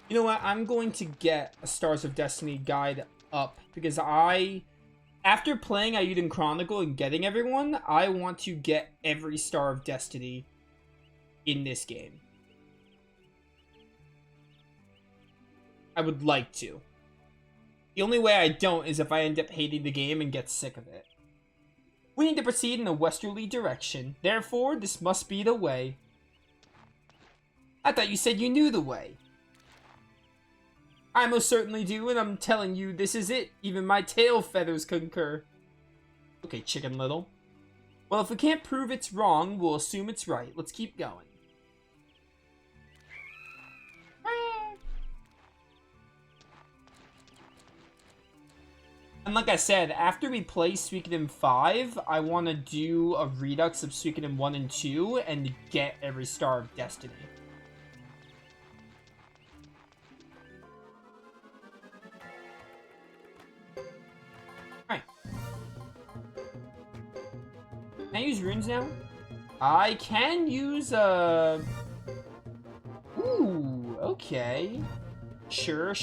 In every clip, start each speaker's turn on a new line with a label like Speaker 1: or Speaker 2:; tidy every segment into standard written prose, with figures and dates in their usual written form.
Speaker 1: You know what? I'm going to get a Stars of Destiny guide up because after playing Ayuden Chronicle and getting everyone, I want to get every Star of Destiny in this game. I would like to. The only way I don't is if I end up hating the game and get sick of it. We need to proceed in a westerly direction. Therefore, this must be the way. I thought you said you knew the way. I most certainly do, and I'm telling you, this is it. Even my tail feathers concur. Okay, Chicken Little. Well, if we can't prove it's wrong, we'll assume it's right. Let's keep going. And like I said, after we play Suikoden 5, I want to do a redux of Suikoden 1 and 2 and get every Star of Destiny. Alright. Can I use runes now? I can use, Ooh, okay. Sure.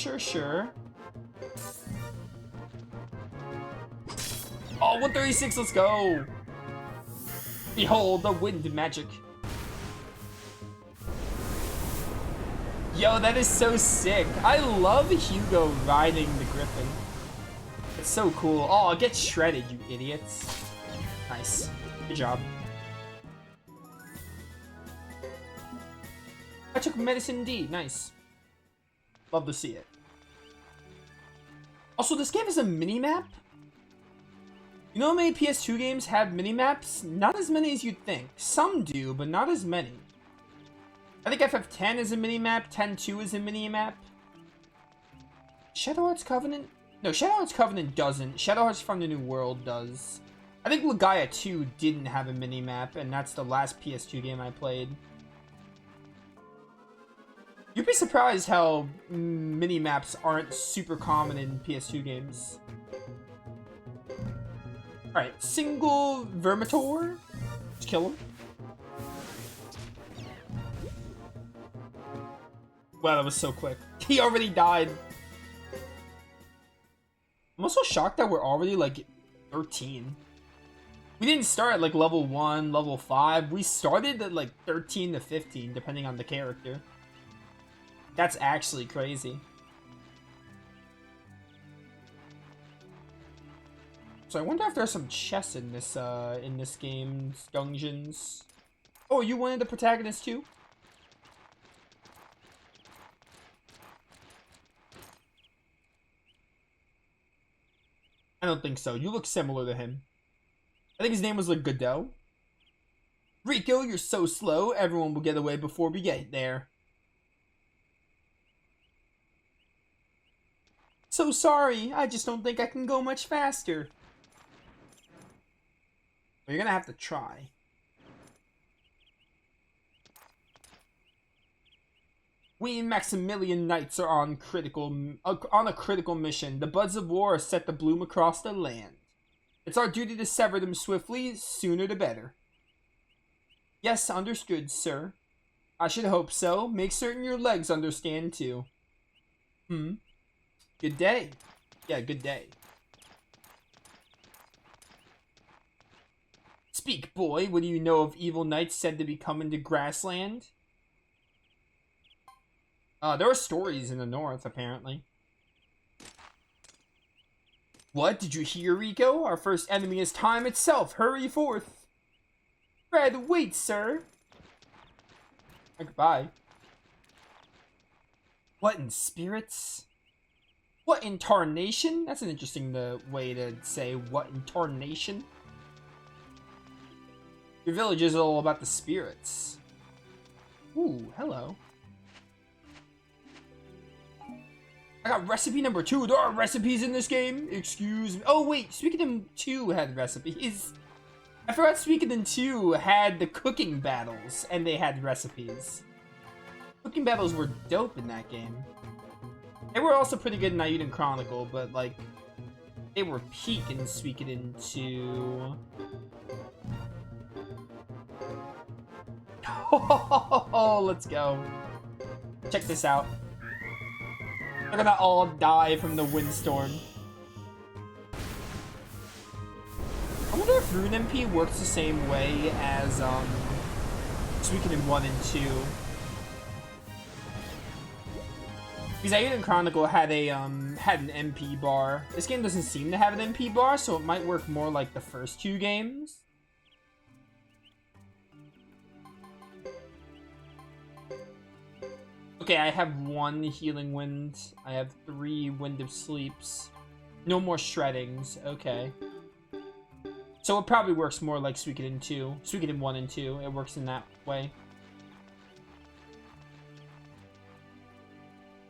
Speaker 1: Oh, 136, let's go! Behold the wind magic. Yo, that is so sick. I love Hugo riding the Griffin. It's so cool. Oh, get shredded, you idiots. Nice. Good job. I took medicine D. Nice. Love to see it. Also, this game is a mini-map? You know how many PS2 games have mini-maps? Not as many as you'd think. Some do, but not as many. I think FF10 is a mini-map, 10-2 is a mini-map. Shadow Hearts Covenant? No, Shadow Hearts Covenant doesn't. Shadow Hearts from the New World does. I think Legaia 2 didn't have a mini-map, and that's the last PS2 game I played. You'd be surprised how mini-maps aren't super common in PS2 games. Alright, single Vermitor. Just kill him. Wow, that was so quick. He already died. I'm also shocked that we're already, like, 13. We didn't start at, like, level 1, level 5. We started at, like, 13 to 15, depending on the character. That's actually crazy. So I wonder if there's some chests in this game's dungeons. Oh, you wanted the protagonist too? I don't think so. You look similar to him. I think his name was like Godot. Rico, you're so slow. Everyone will get away before we get there. So sorry. I just don't think I can go much faster. You're gonna have to try. We Maximilian Knights are on a critical mission. The buds of war are set to bloom across the land. It's our duty to sever them swiftly, sooner the better. Yes, understood, sir. I should hope so. Make certain your legs understand too. Good day. Yeah, good day. Speak, boy. What do you know of evil knights said to be coming to Grassland? There are stories in the north, apparently. What? Did you hear, Rico? Our first enemy is time itself. Hurry forth. Fred, wait, sir. Goodbye. What in spirits? What in tarnation? That's an interesting way to say what in tarnation. Your village is all about the spirits. Ooh, hello. I got recipe number 2. There are recipes in this game? Excuse me. Oh, wait. Suikoden 2 had recipes. I forgot Suikoden 2 had the cooking battles, and they had recipes. Cooking battles were dope in that game. They were also pretty good in Ayuden Chronicle, but, like, they were peak in Suikoden 2. Oh, let's go. Check this out. They're gonna all die from the windstorm. I wonder if Rune MP works the same way as Suikoden 1 and 2. Because Suikoden Chronicle had a had an MP bar. This game doesn't seem to have an MP bar, so it might work more like the first two games. Okay, I have 1 Healing Wind. I have 3 Wind of Sleeps. No more Shreddings. Okay. So it probably works more like Suikoden 2. Suikoden 1 and 2. It works in that way.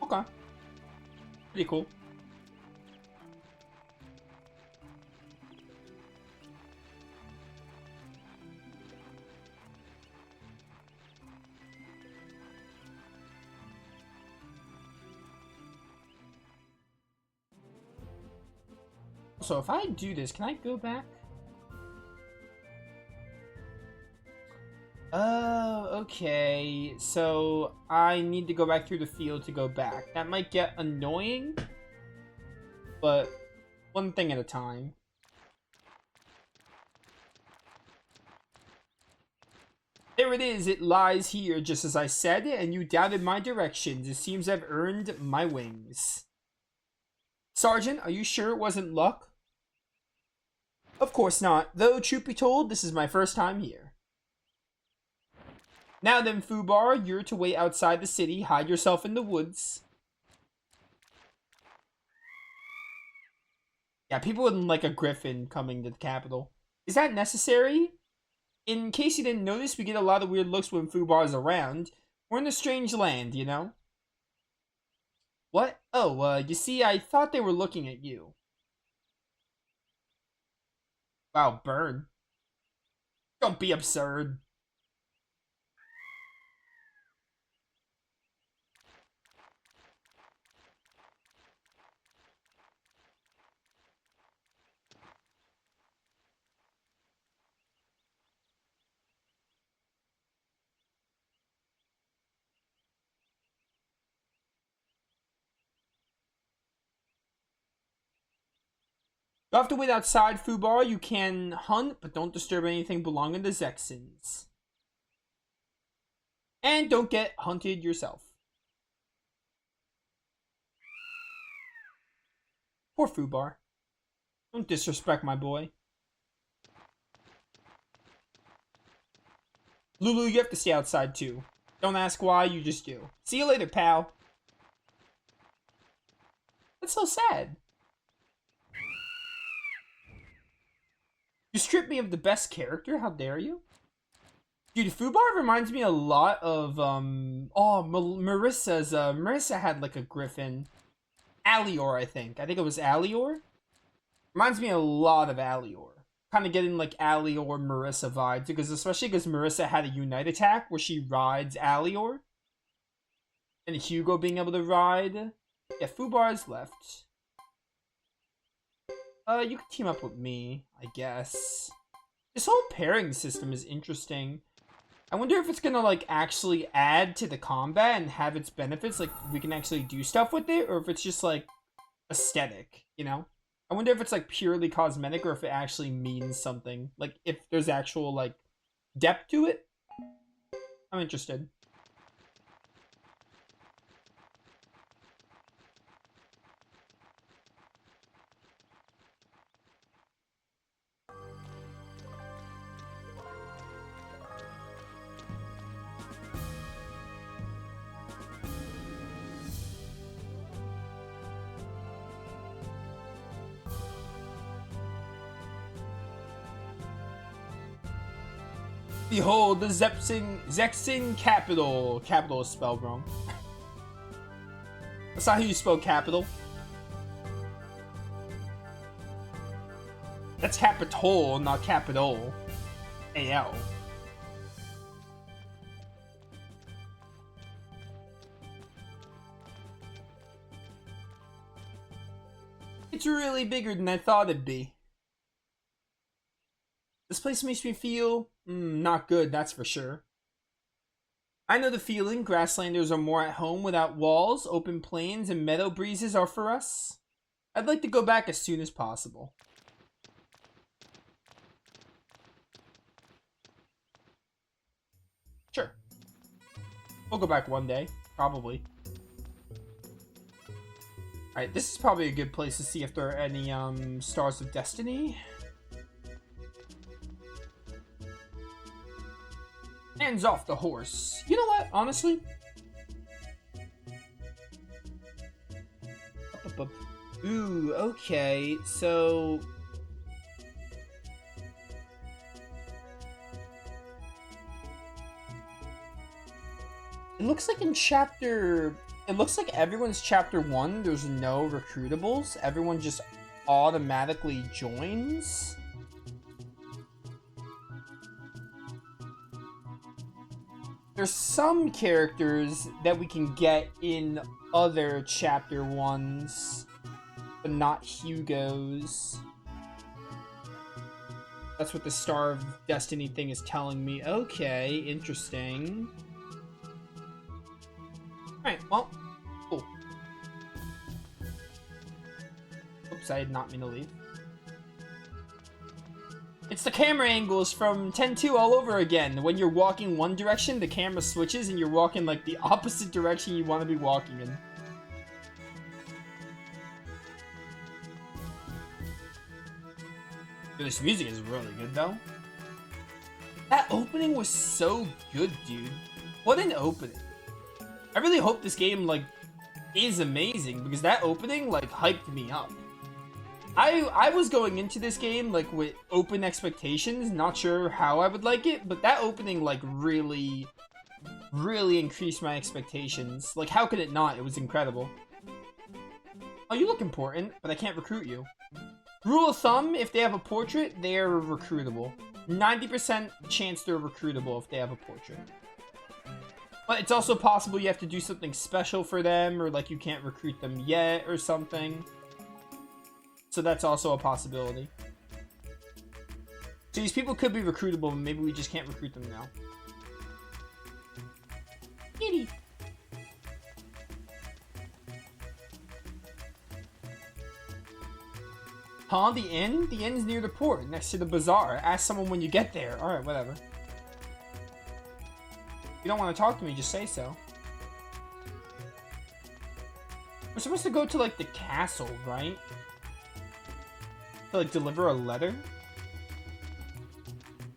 Speaker 1: Okay. Pretty cool. So if I do this, can I go back? Okay. So I need to go back through the field to go back. That might get annoying, but one thing at a time. There it is. It lies here, just as I said, and you doubted my directions. It seems I've earned my wings. Sergeant, are you sure it wasn't luck? Of course not, though truth be told, this is my first time here. Now then, Fubar, you're to wait outside the city, hide yourself in the woods. Yeah, people wouldn't like a griffin coming to the capital. Is that necessary? In case you didn't notice, we get a lot of weird looks when Fubar's around. We're in a strange land, you know? What? Oh, you see, I thought they were looking at you. Wow, burn. Don't be absurd. You have to wait outside, Fubar. You can hunt, but don't disturb anything belonging to Zexens. And don't get hunted yourself. Poor Fubar. Don't disrespect my boy. Lulu, you have to stay outside too. Don't ask why, you just do. See you later, pal. That's so sad. You stripped me of the best character? How dare you? Dude, Fubar reminds me a lot of, Marissa's, Marissa had, like, a griffin. Alior, I think. I think it was Alior. Reminds me a lot of Alior. Kind of getting, like, Alior, Marissa vibes. Especially because Marissa had a Unite attack where she rides Alior. And Hugo being able to ride. Yeah, Fubar's left. You could team up with me, I guess. This whole pairing system is interesting. I wonder if it's gonna, like, actually add to the combat and have its benefits. Like, we can actually do stuff with it, or if it's just, like, aesthetic, you know? I wonder if it's, like, purely cosmetic, or if it actually means something. Like, if there's actual, like, depth to it. I'm interested. Behold, the Zexen capital. Capital is spelled wrong. That's not how you spell capital. That's Capitol, not Capital. AL. It's really bigger than I thought it'd be. This place makes me feel not good, that's for sure. I know the feeling. Grasslanders are more at home without walls. Open plains and meadow breezes are for us. I'd like to go back as soon as possible. Sure. We'll go back one day. Probably. Alright, this is probably a good place to see if there are any, Stars of Destiny. Hands off the horse. You know what, honestly? Ooh, okay, so... It looks like in chapter... It looks like everyone's chapter 1, there's no recruitables. Everyone just automatically joins. There's some characters that we can get in other chapter 1s, but not Hugo's. That's what the Star of Destiny thing is telling me. Okay, interesting. Alright, well, cool. Oops, I did not mean to leave. It's the camera angles from 10-2 all over again. When you're walking one direction, the camera switches and you're walking like the opposite direction you want to be walking in. Dude, this music is really good though. That opening was so good, dude. What an opening. I really hope this game like is amazing because that opening like hyped me up. I was going into this game like with open expectations, not sure how I would like it, but that opening like really increased my expectations. Like how could it not? It was incredible. Oh, you look important, but I can't recruit you. Rule of thumb, if they have a portrait, they're recruitable. 90% chance they're recruitable if they have a portrait. But it's also possible you have to do something special for them, or like you can't recruit them yet or something. So that's also a possibility. So these people could be recruitable, but maybe we just can't recruit them now. Kitty. Huh? The inn? The inn's near the port, next to the bazaar. Ask someone when you get there. Alright, whatever. If you don't want to talk to me, just say so. We're supposed to go to, like, the castle, right? To, like, deliver a letter?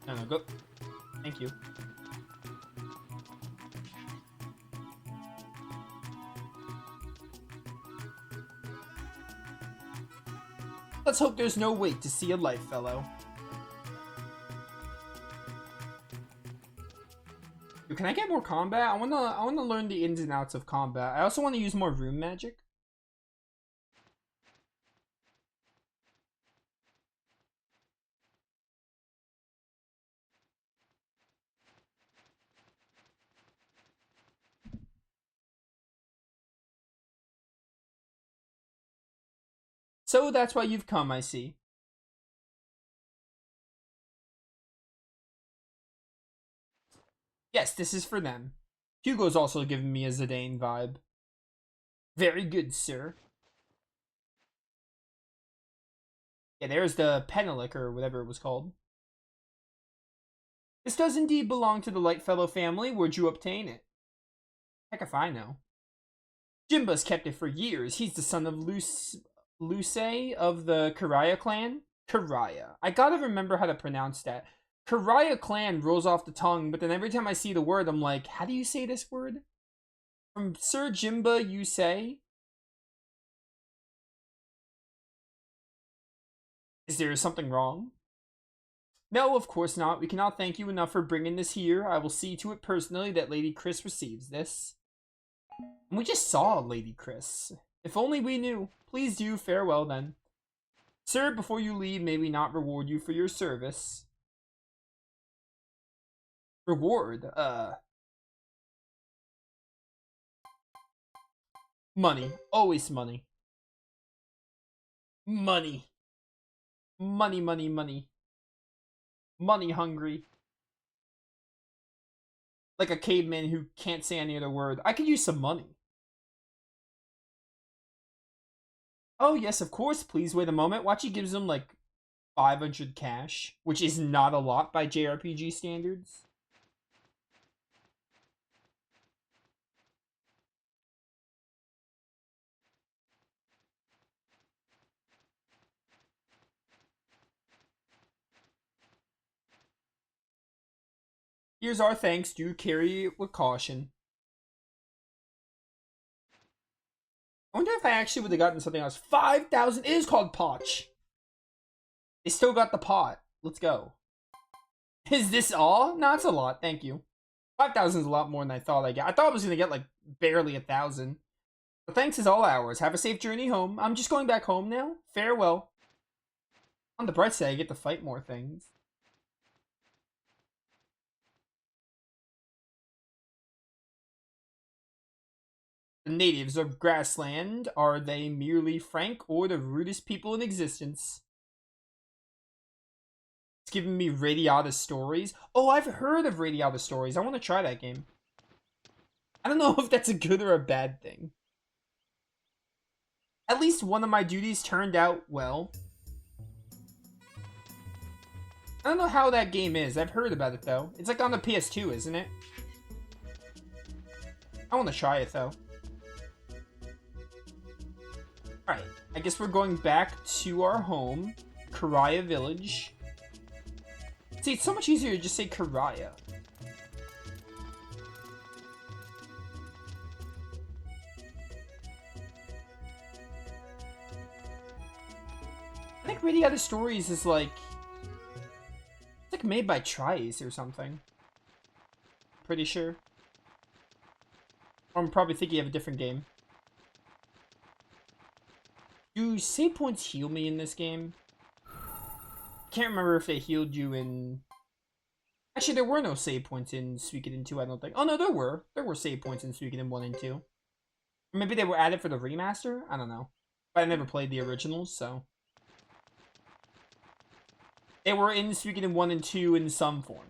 Speaker 1: No, go. Thank you. Let's hope there's no wait to see a life fellow. Dude, can I get more combat? I wanna learn the ins and outs of combat. I also want to use more room magic. So that's why you've come, I see. Yes, this is for them. Hugo's also giving me a Zidane vibe. Very good, sir. Yeah, there's the Penelic, or whatever it was called. This does indeed belong to the Lightfellow family. Where'd you obtain it? Heck if I know. Jimba's kept it for years. He's the son of Luce of the Karaya clan. Karaya. I gotta remember how to pronounce that. Karaya clan rolls off the tongue, but then every time I see the word, I'm like, how do you say this word? From Sir Jimba, you say? Is there something wrong? No, of course not. We cannot thank you enough for bringing this here. I will see to it personally that Lady Chris receives this. And we just saw Lady Chris. If only we knew. Please do. Farewell, then. Sir, before you leave, may we not reward you for your service? Reward? Money. Always money. Money. Money, money, money. Money hungry. Like a caveman who can't say any other word. I could use some money. Oh, yes, of course. Please wait a moment. Watch, he gives him like 500 cash, which is not a lot by JRPG standards. Here's our thanks. Do carry it with caution. I wonder if I actually would have gotten something else. 5,000 is called Potch. They still got the pot. Let's go. Is this all? No, it's a lot. Thank you. 5,000 is a lot more than I thought I'd get. I thought I was going to get like barely 1,000. But thanks is all ours. Have a safe journey home. I'm just going back home now. Farewell. On the bright side, I get to fight more things. The natives of Grassland, are they merely frank or the rudest people in existence? It's giving me Radiata Stories. Oh, I've heard of Radiata Stories. I want to try that game. I don't know if that's a good or a bad thing. At least one of my duties turned out well. I don't know how that game is. I've heard about it, though. It's like on the PS2, isn't it? I want to try it, though. Alright, I guess we're going back to our home, Karaya Village. See, it's so much easier to just say Karaya. I think Radiata Stories is like... It's like made by Trice or something. Pretty sure. Or I'm probably thinking of a different game. Do save points heal me in this game? Can't remember if they healed you in... Actually, there were no save points in Suikoden 2, I don't think. Oh, no, there were. There were save points in Suikoden 1 and 2. Or maybe they were added for the remaster? I don't know. But I never played the originals, so... They were in Suikoden 1 and 2 in some form.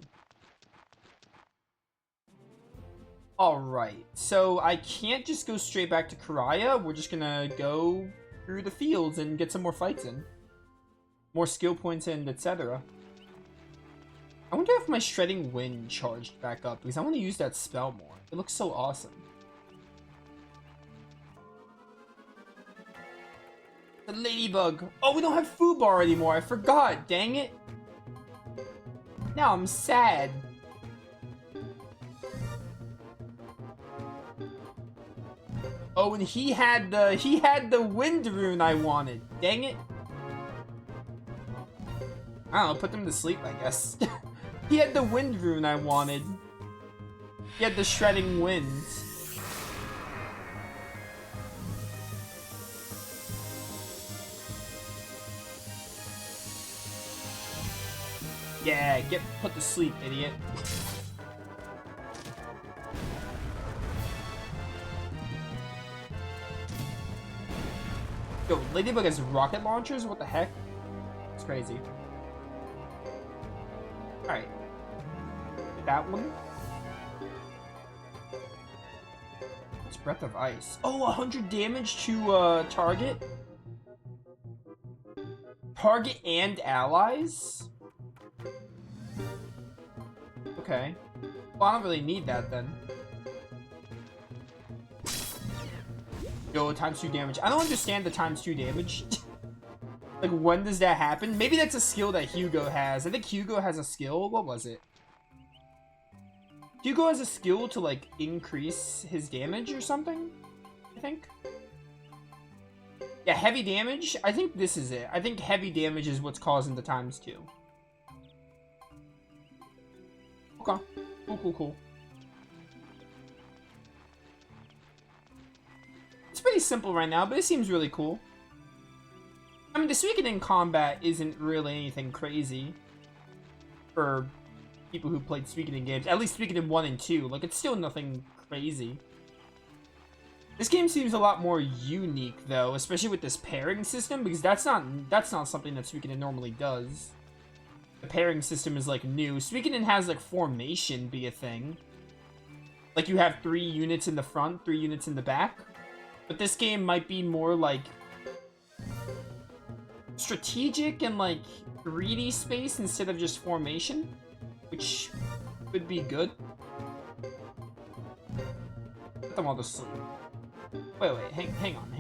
Speaker 1: Alright, so I can't just go straight back to Karaya. We're just gonna go through the fields and get some more fights in. More skill points and etc. I wonder if my Shredding Wind charged back up, because I want to use that spell more. It looks so awesome. The Ladybug! Oh, we don't have Food Bar anymore, I forgot, dang it! Now I'm sad. Oh, and he had the wind rune I wanted. Dang it. I don't know, put them to sleep, I guess. He had the wind rune I wanted. He had the shredding winds. Yeah, get put to sleep, idiot. Yo, Ladybug has rocket launchers? What the heck? It's crazy. Alright. That one. It's Breath of Ice. Oh, 100 damage to target? Target and allies? Okay. Well, I don't really need that then. Yo, times 2 damage. I don't understand the times 2 damage. Like, when does that happen? Maybe that's a skill that Hugo has. I think Hugo has a skill. What was it? Hugo has a skill to, like, increase his damage or something? I think. Yeah, heavy damage. I think this is it. I think heavy damage is what's causing the times 2. Okay. Cool, cool, cool. It's pretty simple right now, but it seems really cool. I mean, the Suikoden combat isn't really anything crazy for people who played Suikoden games. At least Suikoden 1 and 2. Like, it's still nothing crazy. This game seems a lot more unique, though, especially with this pairing system, because that's not something that Suikoden normally does. The pairing system is, like, new. Suikoden has, like, formation be a thing. Like you have 3 units in the front, 3 units in the back. But this game might be more like strategic and like 3D space instead of just formation, which could be good. Let them all to sleep. Wait, hang on.